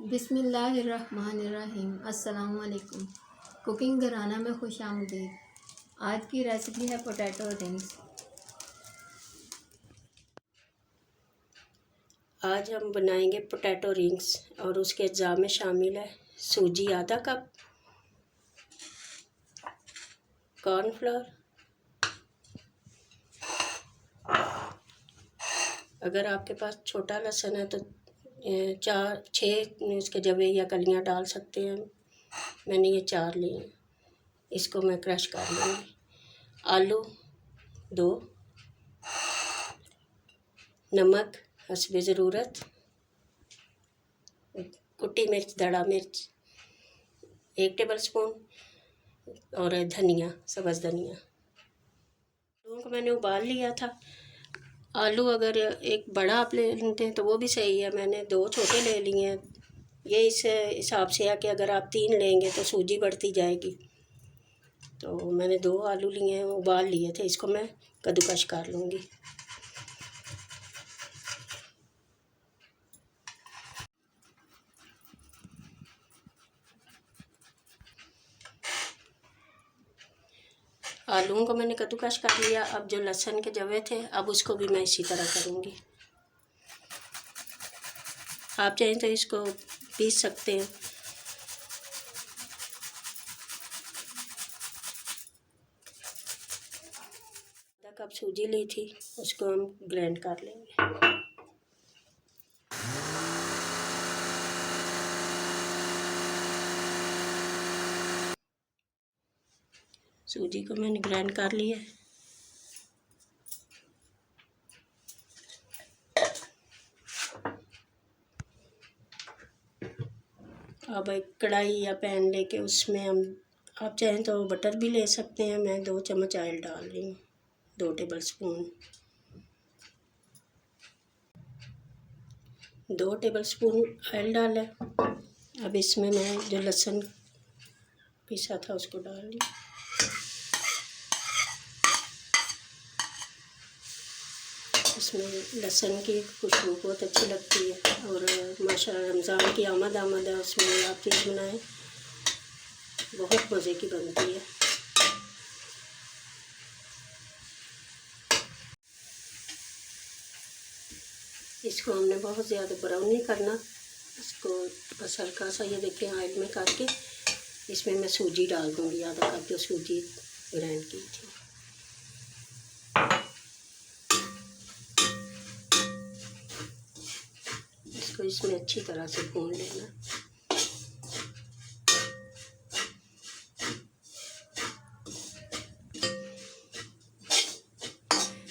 बिस्मिल्लाहिर्रहमानिर्रहीम। अस्सलाम वालेकुम। कुकिंग घराना में खुश आमदीद। आज की रेसिपी है पोटैटो रिंग्स। आज हम बनाएंगे पोटैटो रिंग्स और उसके अज्जा में शामिल है सूजी आधा कप, कॉर्नफ्लोर, अगर आपके पास छोटा लहसुन है तो 4-6 उसके जवे या कलियां डाल सकते हैं। मैंने ये 4 लिए हैं, इसको मैं क्रश कर लूँगी। आलू 2, नमक हस्बे ज़रूरत, कुटी मिर्च, दड़ा मिर्च 1 टेबल स्पून और धनिया, सब्ज़ धनिया। आलू को मैंने उबाल लिया था। आलू अगर एक बड़ा आप लेते हैं तो वो भी सही है, मैंने 2 छोटे ले लिए हैं। ये इस हिसाब से है कि अगर आप 3 लेंगे तो सूजी बढ़ती जाएगी। तो मैंने 2 आलू लिए हैं, उबाल लिए थे, इसको मैं कद्दूकश कर लूँगी। आलूओं को मैंने कद्दूकश कर लिया। अब जो लहसुन के जवे थे अब उसको भी मैं इसी तरह करूँगी। आप चाहें तो इसको पीस सकते हैं। आधा कप सूजी ली थी, उसको हम ग्राइंड कर लेंगे। सूजी को मैंने ग्राइंड कर लिया। अब एक कढ़ाई या पैन लेके उसमें हम, आप चाहें तो बटर भी ले सकते हैं। मैं 2 चम्मच ऑयल डाल रही हूँ, 2 table spoon, 2 table spoon oil डाला। अब इसमें मैं जो लहसुन पिसा था उसको डाल ली। इसमें लहसुन की खुशबू बहुत अच्छी लगती है और माशाल्लाह रमज़ान की आमद है, उसमें आप चीज़ बनाएं, बहुत मज़े की बनती है। इसको हमने बहुत ज़्यादा ब्राउन नहीं करना, इसको बस हल्का सा, ये देखें ऑयल में करके इसमें मैं सूजी डाल दूँगी, आधा कप जो सूजी ग्राइंड की थी। इसको इसमें अच्छी तरह से भून लेना।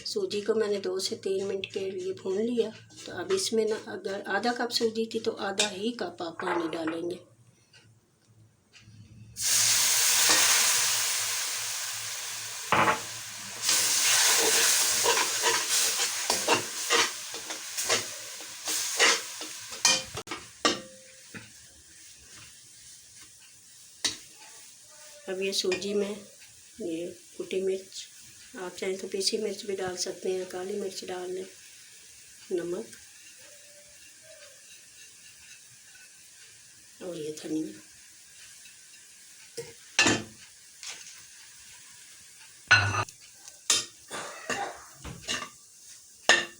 सूजी को मैंने 2 से 3 मिनट के लिए भून लिया। तो अब इसमें ना, अगर आधा कप सूजी थी तो आधा ही कप आप पानी डालेंगे। अब ये सूजी में ये कुटी मिर्च, आप चाहें तो पीसी मिर्च भी डाल सकते हैं, काली मिर्च डाल लें, नमक और ये धनिया।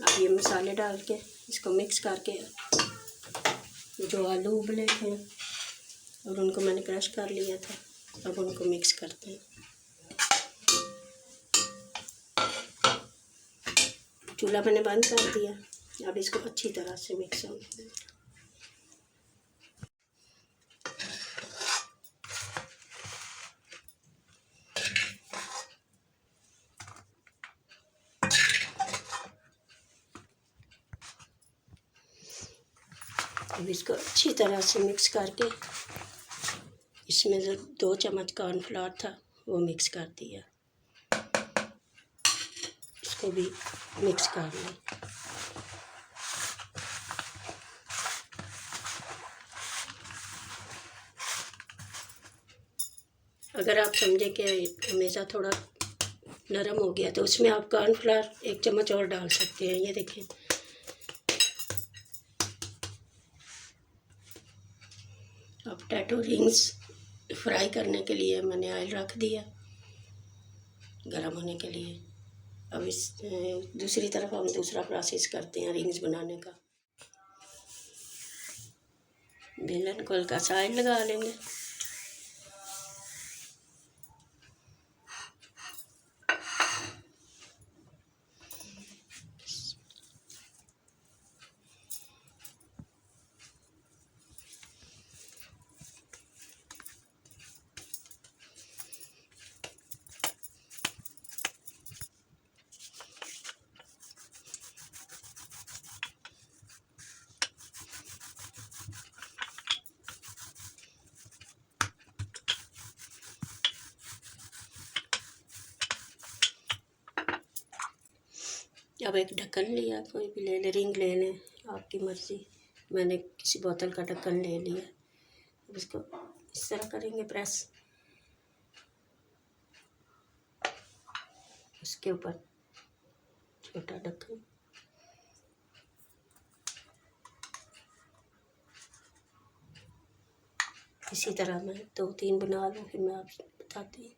अब ये मसाले डाल के इसको मिक्स करके, जो आलू उबले थे और उनको मैंने क्रश कर लिया था, अब उनको मिक्स करते हैं। चूल्हा मैंने बंद कर दिया। अब इसको अच्छी तरह से मिक्स हो गया। अब इसको अच्छी तरह से मिक्स करके इसमें जो 2 चम्मच कॉर्नफ्लोर था वो मिक्स कर दिया, इसको भी मिक्स कर लें। अगर आप समझे कि हमेशा थोड़ा नरम हो गया तो उसमें आप कॉर्नफ्लोर 1 चम्मच और डाल सकते हैं। ये देखें, अब पोटैटो रिंग्स फ्राई करने के लिए मैंने ऑयल रख दिया गरम होने के लिए। अब इस दूसरी तरफ हम दूसरा प्रोसेस करते हैं रिंग्स बनाने का। बेलन को हल्का सा ऑयल लगा लेंगे। अब एक ढक्कन लिया, कोई भी ले ले, रिंग ले लें, आपकी मर्ज़ी। मैंने किसी बोतल का ढक्कन ले लिया। अब इसको इस तरह करेंगे प्रेस, उसके ऊपर छोटा ढक्कन। इसी तरह मैं 2-3 बना लूँ, फिर मैं आपको बताती हूँ।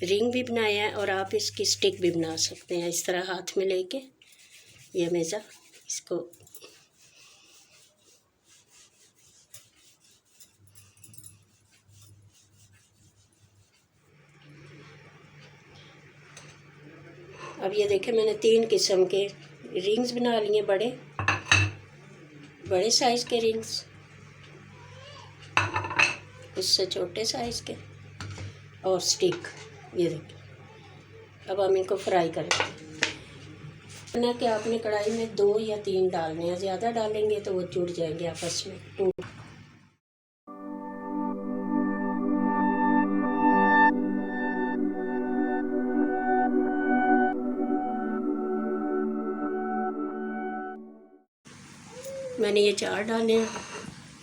रिंग भी बनाया है और आप इसकी स्टिक भी बना सकते हैं। इस तरह हाथ में लेके ये मेज़ा इसको अब ये देखें, मैंने 3 किस्म के रिंग्स बना लिए, बड़े साइज़ के रिंग्स, उससे छोटे साइज़ के, और स्टिक। ये देखिए। अब हम इनको फ्राई करेंगे ना कि आपने कढ़ाई में 2 या 3 डालने हैं। ज़्यादा डालेंगे तो वो जुड़ जाएंगे आपस में। मैंने ये 4 डाले हैं,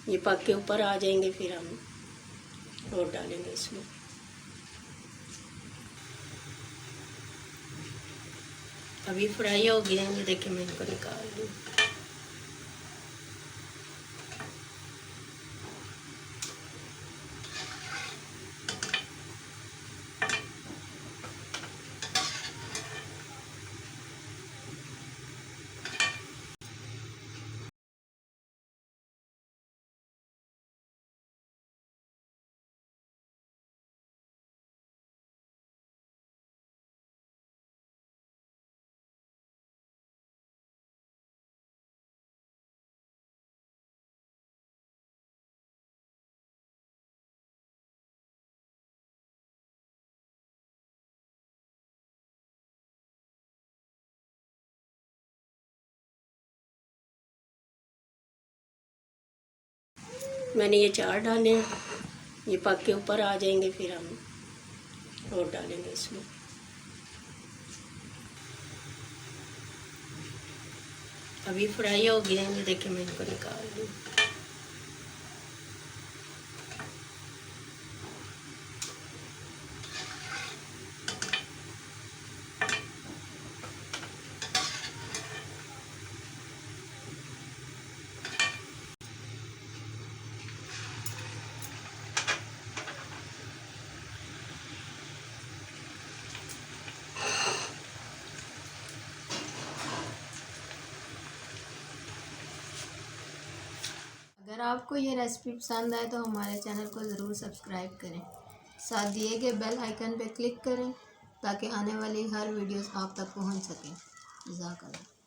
ये पक के ऊपर आ जाएंगे, फिर हम और डालेंगे इसमें। अभी फ्राई हो गया है, ये देखिए मैं इनको निकाल दूँ। मैंने ये 4 डाले हैं, ये पक के ऊपर आ जाएंगे, फिर हम और डालेंगे इसमें। अभी फ्राई हो गया है, ये देखिए मैं इनको निकाल दूँ। अगर आपको ये रेसिपी पसंद आए तो हमारे चैनल को ज़रूर सब्सक्राइब करें, साथ दिए गए बेल आइकन पर क्लिक करें ताकि आने वाली हर वीडियोस आप तक पहुंच सकें। जज़ाकल्लाह।